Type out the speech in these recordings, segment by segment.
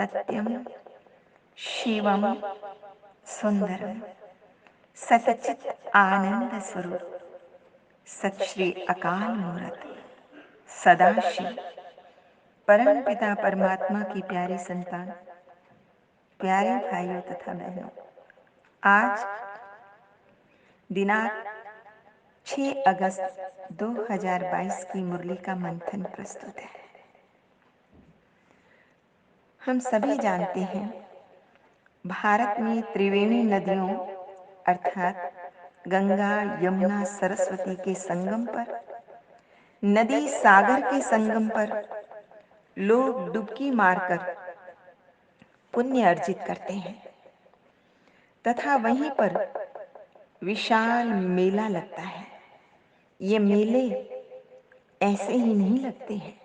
सत्यम शिवम सुंदरम सतचित आनंद स्वरूप सत श्री अकाल मूर्त सदाशिव परम पिता परमात्मा की प्यारी संतान, प्यारे भाइयों तथा बहनों, आज दिनांक 6 अगस्त 2022 की मुरली का मंथन प्रस्तुत है। हम सभी जानते हैं, भारत में त्रिवेणी नदियों अर्थात गंगा, यमुना, सरस्वती के संगम पर, नदी सागर के संगम पर लोग डुबकी मारकर पुण्य अर्जित करते हैं तथा वहीं पर विशाल मेला लगता है। ये मेले ऐसे ही नहीं लगते हैं,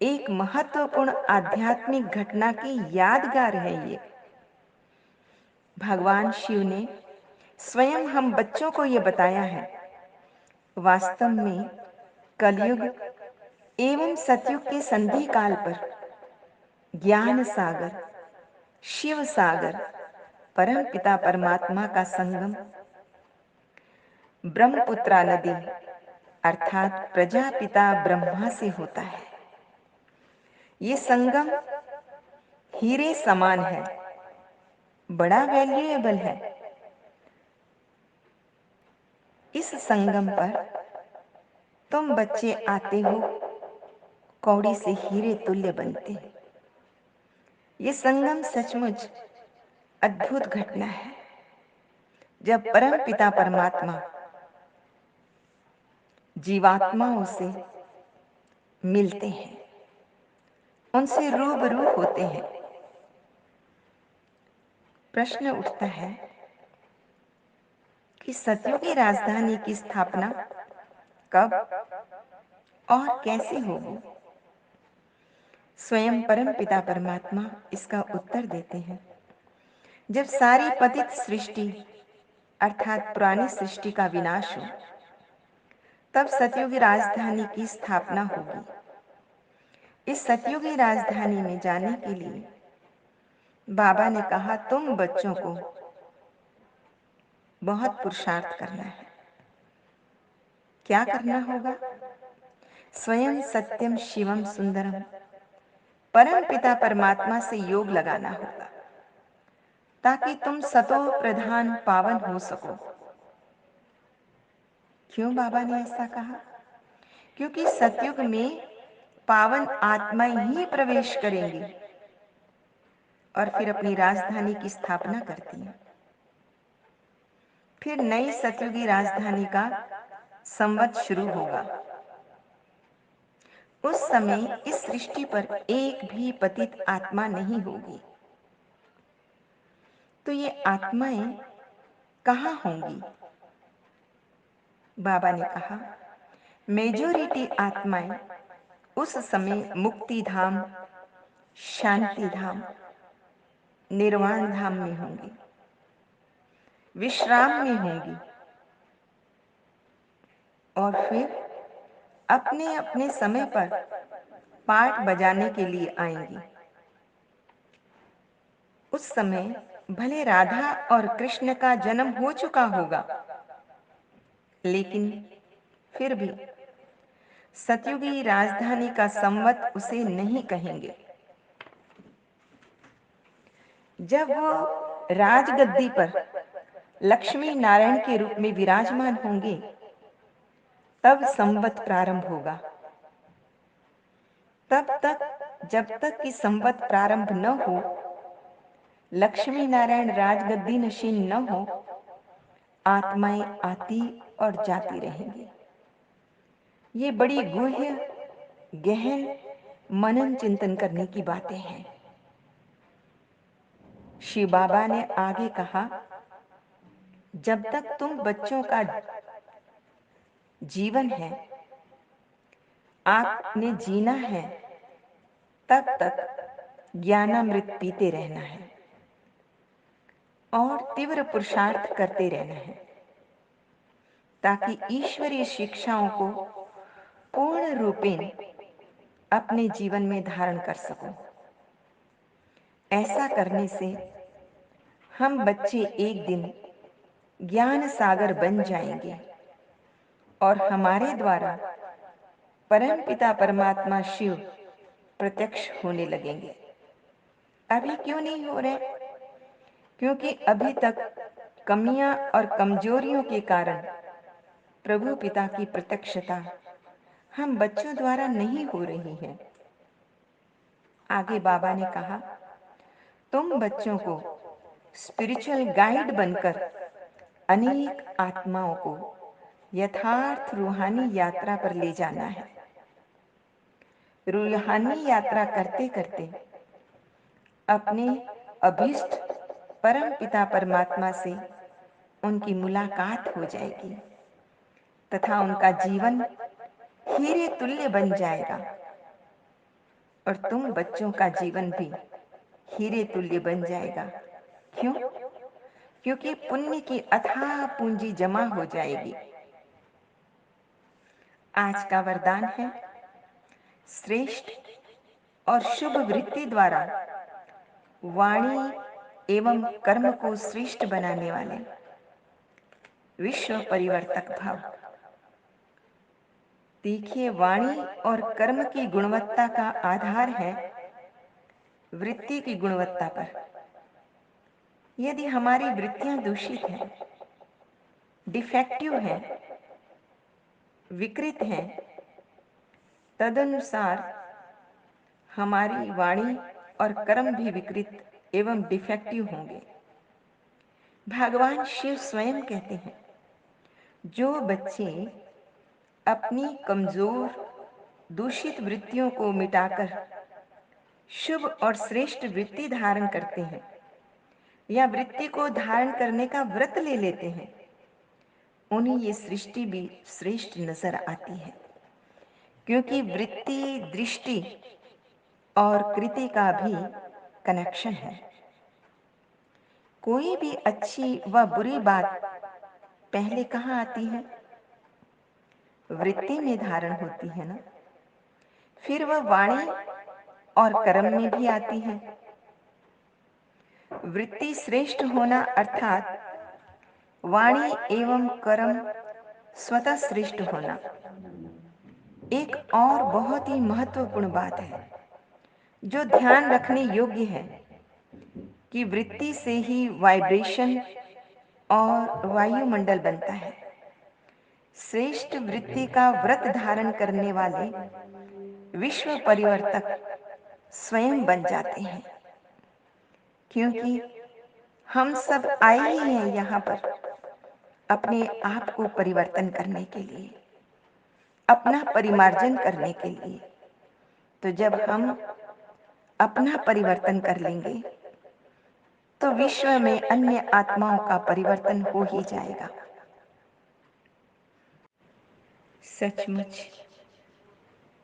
एक महत्वपूर्ण आध्यात्मिक घटना की यादगार है ये। भगवान शिव ने स्वयं हम बच्चों को ये बताया है। वास्तव में कलयुग एवं सतयुग के संधि काल पर ज्ञान सागर, शिव सागर, परम पिता परमात्मा का संगम ब्रह्मपुत्रा नदी अर्थात प्रजापिता ब्रह्मा से होता है। ये संगम हीरे समान है, बड़ा वैल्यूएबल है। इस संगम पर तुम बच्चे आते हो, कौड़ी से हीरे तुल्य बनते। ये संगम सचमुच अद्भुत घटना है, जब परम पिता परमात्मा जीवात्माओं से मिलते हैं, उनसे रूबरू होते हैं। प्रश्न उठता है कि सतयुग की राजधानी की स्थापना कब और कैसे होगी? स्वयं परम पिता परमात्मा इसका उत्तर देते हैं। जब सारी पतित सृष्टि अर्थात पुरानी सृष्टि का विनाश हो, तब सतयुगी राजधानी की स्थापना होगी। इस सतयुगी राजधानी में जाने के लिए बाबा ने कहा, तुम बच्चों को बहुत पुरुषार्थ करना है। क्या करना होगा? स्वयं सत्यम शिवम सुंदरम परम पिता परमात्मा से योग लगाना होगा, ताकि तुम सतो प्रधान पावन हो सको। क्यों बाबा ने ऐसा कहा? क्योंकि सतयुग में पावन आत्माएं ही प्रवेश करेंगी और फिर अपनी राजधानी की स्थापना करती हैं। फिर नई सतयुगी राजधानी का संवत शुरू होगा। उस समय इस सृष्टि पर एक भी पतित आत्मा नहीं होगी। तो ये आत्माएं कहाँ होंगी? बाबा ने कहा, मेजॉरिटी आत्माएं उस समय मुक्ति धाम, शांति धाम, निर्वाण धाम में होंगी, विश्राम में होंगी और फिर अपने अपने समय पर पाठ बजाने के लिए आएंगी। उस समय भले राधा और कृष्ण का जन्म हो चुका होगा, लेकिन फिर भी सतयुगी राजधानी का संवत उसे नहीं कहेंगे। जब वो राजगद्दी पर लक्ष्मी नारायण के रूप में विराजमान होंगे, तब संवत प्रारंभ होगा। तब तक, जब तक कि संवत प्रारंभ न हो, लक्ष्मी नारायण राजगद्दी नशीन न हो, आत्माएं आती और जाती रहेंगी। ये बड़ी गुह्य, गहन मनन चिंतन करने की बातें हैं। शिव बाबा ने आगे कहा, जब तक तुम बच्चों का जीवन है, आपने जीना है, तब तक ज्ञानामृत पीते रहना है और तीव्र पुरुषार्थ करते रहना है, ताकि ईश्वरीय शिक्षाओं को पूर्ण रूपेण अपने जीवन में धारण कर सको। ऐसा करने से हम बच्चे एक दिन ज्ञान सागर बन जाएंगे और हमारे द्वारा परमपिता परमात्मा शिव प्रत्यक्ष होने लगेंगे। अभी क्यों नहीं हो रहे? क्योंकि अभी तक कमियां और कमजोरियों के कारण प्रभु पिता की प्रत्यक्षता हम बच्चों द्वारा नहीं हो रही है। आगे बाबा ने कहा, तुम बच्चों को स्पिरिचुअल गाइड बनकर अनेक आत्माओं को यथार्थ रूहानी यात्रा पर ले जाना है। रूहानी यात्रा करते करते अपने अभीष्ट परम पिता परमात्मा से उनकी मुलाकात हो जाएगी तथा उनका जीवन हीरे तुल्य बन जाएगा और तुम बच्चों का जीवन भी हीरे तुल्य बन जाएगा। क्यों? क्योंकि पुण्य की अथाह पूंजी जमा हो जाएगी। आज का वरदान है, श्रेष्ठ और शुभ वृत्ति द्वारा वाणी एवं कर्म को श्रेष्ठ बनाने वाले विश्व परिवर्तक भाव। देखिए, वाणी और कर्म की गुणवत्ता का आधार है वृत्ति की गुणवत्ता पर। यदि हमारी वृत्तियां दूषित हैं, डिफेक्टिव हैं, विकृत हैं, तदनुसार हमारी वाणी और कर्म भी विकृत एवं डिफेक्टिव होंगे। भगवान शिव स्वयं कहते हैं, जो बच्चे अपनी कमजोर दूषित वृत्तियों को मिटाकर शुभ और श्रेष्ठ वृत्ति धारण करते हैं या वृत्ति को धारण करने का व्रत ले लेते हैं, उन्हें ये सृष्टि भी श्रेष्ठ नजर आती है। क्योंकि वृत्ति, दृष्टि और कृति का भी कनेक्शन है। कोई भी अच्छी व बुरी बात पहले कहाँ आती है? वृत्ति में धारण होती है ना। फिर वह वाणी और कर्म में भी आती है। वृत्ति श्रेष्ठ होना अर्थात वाणी एवं कर्म स्वतः श्रेष्ठ होना। एक और बहुत ही महत्वपूर्ण बात है जो ध्यान रखने योग्य है कि वृत्ति से ही वाइब्रेशन और वायुमंडल बनता है। श्रेष्ठ वृत्ति का व्रत धारण करने वाले विश्व परिवर्तक स्वयं बन जाते हैं। क्योंकि हम सब आए ही हैं यहाँ पर अपने आप को परिवर्तन करने के लिए, अपना परिमार्जन करने के लिए। तो जब हम अपना परिवर्तन कर लेंगे तो विश्व में अन्य आत्माओं का परिवर्तन हो ही जाएगा। सचमुच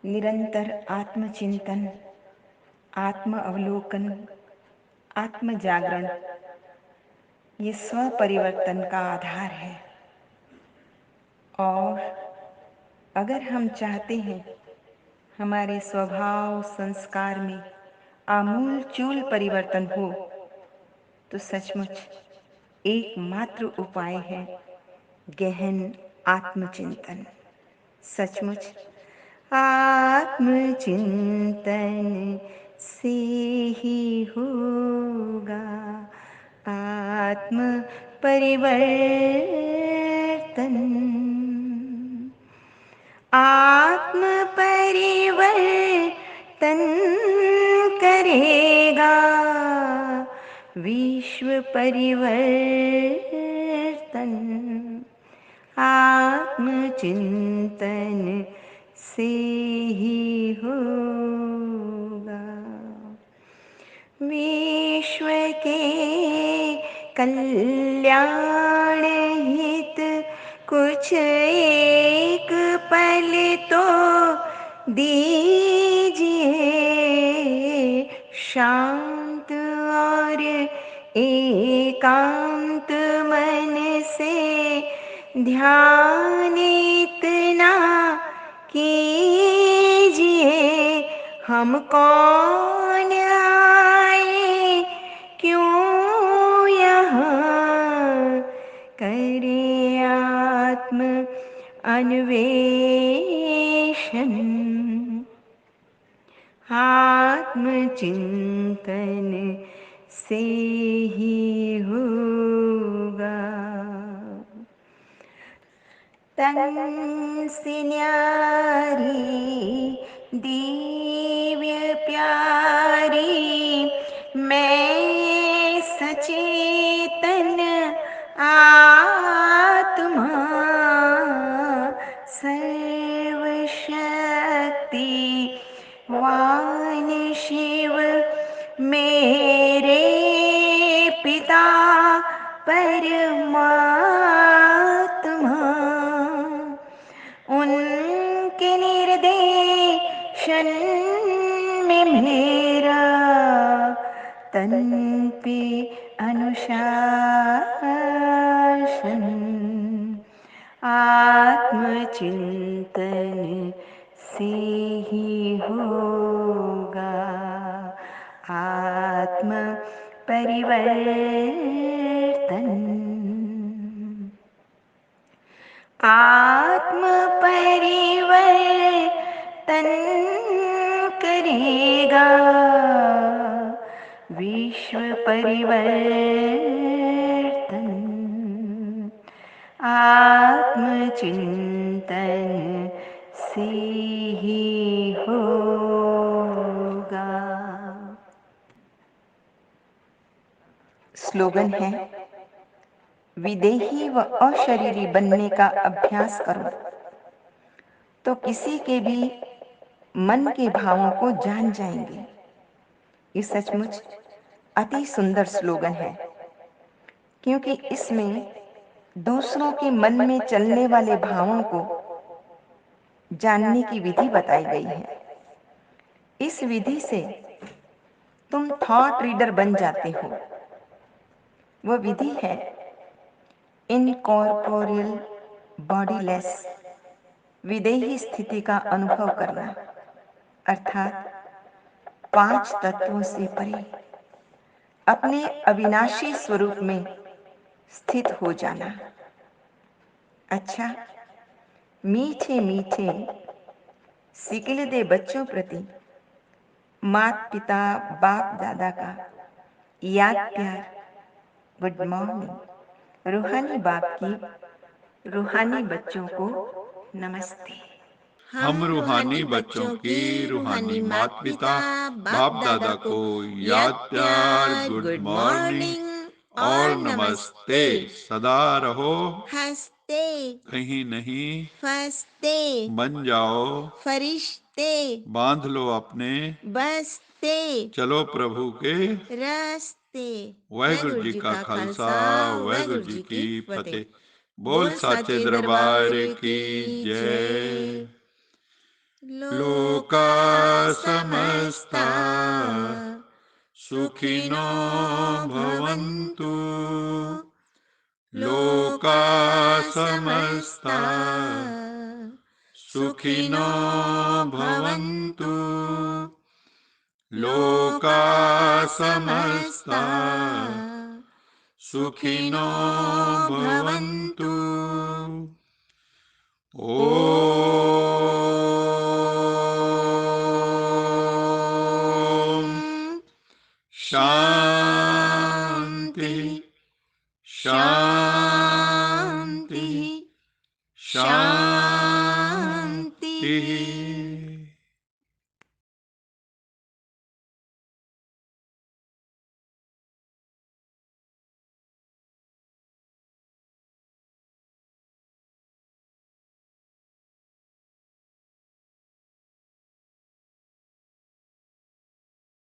निरंतर आत्मचिंतन, आत्म अवलोकन, आत्म जागरण ये स्व परिवर्तन का आधार है। और अगर हम चाहते हैं हमारे स्वभाव संस्कार में आमूल चूल परिवर्तन हो, तो सचमुच एकमात्र उपाय है गहन आत्मचिंतन। सचमुच आत्मचिंतन से ही होगा आत्म परिवर्तन। आत्म परिवर्तन करेगा विश्व परिवर्तन। आत्मचिंतन से ही होगा। विश्व के कल्याण हित कुछ एक पल तो दीजिए, शांत और एकांत मन से ध्यान इतना कीजिए, हम कौन आए अन्वेषण आत्मचिंतन से ही होगा। तन से न्यारी दिव्य प्यारी मैं सचेतन आत्मा सर्वशक्ति वान शिव मेरे पिता परमात्मा उनके निर्देशन में मेरा तन पे अनुशासन आत्मचिंतन से ही होगा। आत्म परिवर्तन आत्म परिवर्तन करेगा विश्व परिवर्तन आत्मचिंतन से ही होगा। स्लोगन है, विदेही व अशरीरी बनने का अभ्यास करो तो किसी के भी मन के भावों को जान जाएंगे। ये सचमुच अति सुंदर स्लोगन है, क्योंकि इसमें दूसरों के मन में चलने वाले भावों को जानने की विधि बताई गई है। इस विधि से तुम थॉट रीडर बन जाते हो। वह विधि है इनकॉर्पोरियल बॉडीलेस विदेही स्थिति का अनुभव करना, अर्थात 5 तत्वों से परे अपने अविनाशी स्वरूप में स्थित हो जाना। अच्छा, मीठे मीठे सिकिलदे बच्चों प्रति माता पिता बाप दादा का याद प्यार, गुड मॉर्निंग। रूहानी बाप की रूहानी बच्चों को नमस्ते। हम रूहानी बच्चों की रूहानी माता पिता बाप दादा को याद प्यार, गुड मॉर्निंग और नमस्ते। सदा रहो हंसते, कहीं नहीं फंसते, बन जाओ फरिश्ते, बांध लो अपने बसते, चलो प्रभु के रस्ते। वाहेगुरु जी का खालसा, वाहेगुरु जी की फतेह। बोल साचे दरबार की जय। लोका समस्ता सुखिनो भवन्तु, लोका समस्ता सुखिनो भवन्तु, लोका समस्ता सुखिनो भवन्तु। ओम शांति शांति शांति।